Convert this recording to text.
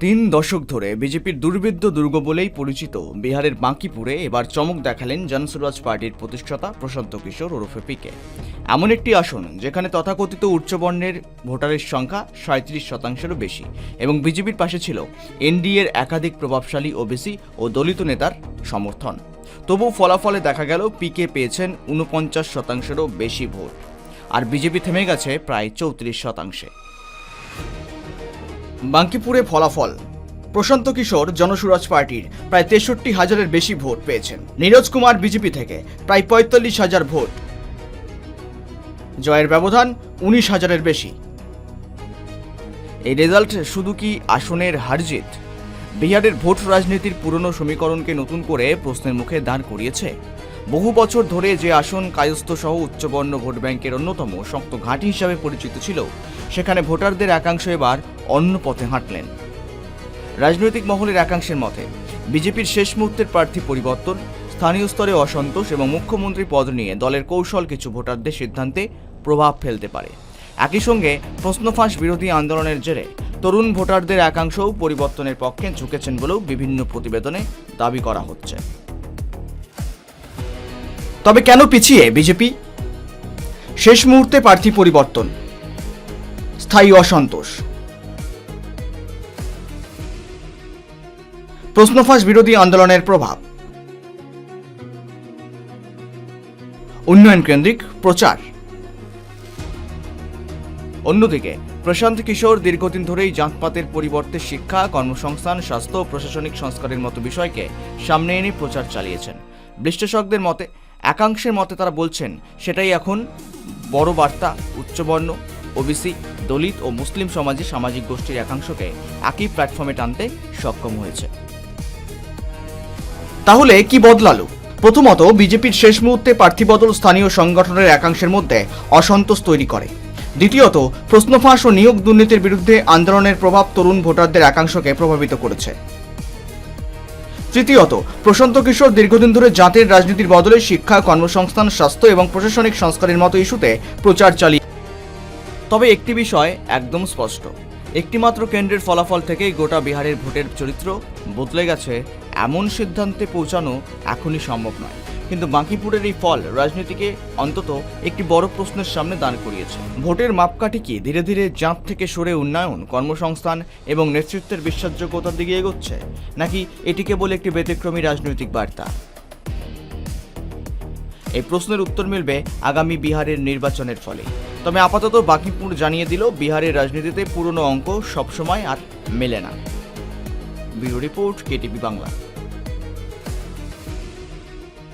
তিন দশক ধরে বিজেপির দুর্ভেদ্য দুর্গ বলেই পরিচিত বিহারের বাঁকিপুরে এবার চমক দেখালেন জনসুরাজ পার্টির প্রতিষ্ঠাতা প্রশান্ত কিশোর ওরফে পিকে। এমন একটি আসন যেখানে তথাকথিত উচ্চবর্ণের ভোটারের সংখ্যা 37%-এরও বেশি এবং বিজেপির পাশে ছিল এনডিএর একাধিক প্রভাবশালী ওবিসি ও দলিত নেতার সমর্থন। তবু ফলাফলে দেখা গেল পিকে পেয়েছেন 49%-এরও বেশি ভোট, আর বিজেপি থেমে গেছে প্রায় 34%। বাঙ্কিপুরে ফলাফল: প্রশান্ত কিশোর জনসুরাজ পার্টির প্রায় 63,000-এর বেশি ভোট পেয়েছেন। নীরজ কুমার বিজেপি থেকে প্রায় 45,000 ভোট, জয়ের ব্যবধান 19,000-এর বেশি। এই রেজাল্ট শুধু কি আসনের হারজিত? বিহারের ভোট রাজনীতির পুরনো সমীকরণকে নতুন করে প্রশ্নের মুখে দাঁড় করিয়েছে। বহু বছর ধরে যে আসন কায়স্থ সহ উচ্চবর্ণ ভোট ব্যাংকের অন্যতম শক্ত ঘাঁটি হিসাবে পরিচিত ছিল, সেখানে ভোটারদের একাংশ এবার অন্য পথে হাঁটলেন। রাজনৈতিক মহলের একাংশের মতে বিজেপির শেষ মুহূর্তের প্রার্থী পরিবর্তন, স্থানীয় স্তরে অসন্তোষ এবং মুখ্যমন্ত্রী পদ নিয়ে দলের কৌশল কিছু ভোটারদের সিদ্ধান্তে প্রভাব ফেলতে পারে। একই সঙ্গে প্রশ্নফাঁস বিরোধী আন্দোলনের জেরে তরুণ ভোটারদের একাংশও পরিবর্তনের পক্ষে ঝুঁকেছেন বলেও বিভিন্ন প্রতিবেদনে দাবি করা হচ্ছে। তবে কেন পিছিয়ে বিজেপি? শেষ মুহূর্তে প্রার্থী পরিবর্তন, স্থায়ী অসন্তোষ, প্রশ্নফাঁস বিরোধী আন্দোলনের প্রভাব, উন্নয়ন কেন্দ্রিক প্রচার। অন্যদিকে প্রশান্ত কিশোর দীর্ঘদিন ধরেই জাতপাতের পরিবর্তে শিক্ষা, কর্মসংস্থান, স্বাস্থ্য ও প্রশাসনিক সংস্কারের মতো বিষয়কে সামনে এনে প্রচার চালিয়েছেন। বিশ্লেষকদের মতে একাংশের মতে তারা বলছেন সেটাই এখন বড় বার্তা উচ্চবর্ণ, ওবিসি, দলিত ও মুসলিম সমাজে সামাজিক গোষ্ঠীর একাংশকে একই প্ল্যাটফর্মে টানতে সক্ষম হয়েছে। তাহলে কি বদলালো? প্রথমত, বিজেপির শেষ মুহূর্তে প্রার্থী বদল স্থানীয় সংগঠনের একাংশের মধ্যে অসন্তোষ তৈরি করে। দ্বিতীয়ত, প্রশ্নফাঁস ও নিয়োগ দুর্নীতির বিরুদ্ধে আন্দোলনের প্রভাব তরুণ ভোটারদের একাংশকে প্রভাবিত করেছে। তৃতীয়ত, প্রশান্ত কিশোর দীর্ঘদিন ধরে জাতের রাজনীতির বদলে শিক্ষা, কর্মসংস্থান, স্বাস্থ্য এবং প্রশাসনিক সংস্কারের মতো ইস্যুতে প্রচার চালিয়ে। তবে একটি বিষয় একদম স্পষ্ট, একটিমাত্র কেন্দ্রের ফলাফল থেকেই গোটা বিহারের ভোটের চরিত্র বদলে গেছে এমন সিদ্ধান্তে পৌঁছানো এখনই সম্ভব নয়। কিন্তু বাঁকিপুরের এই ফল রাজনীতিকে অন্তত একটি বড় প্রশ্নের সামনে দাঁড় করিয়েছে। ভোটের মাপকাঠি কি ধীরে ধীরে জাত থেকে সরে উন্নয়ন, কর্মসংস্থান এবং নেতৃত্বের বিশ্বাসযোগ্যতার দিকে এগোচ্ছে, নাকি এটি কেবল একটি ব্যতিক্রমী রাজনৈতিক বার্তা? এই প্রশ্নের উত্তর মিলবে আগামী বিহারের নির্বাচনের ফলে। তবে আপাতত বাঁকিপুর জানিয়ে দিল বিহারের রাজনীতিতে পুরনো অঙ্ক সবসময় আর মেলে না। Bureau report, KTV Bangla.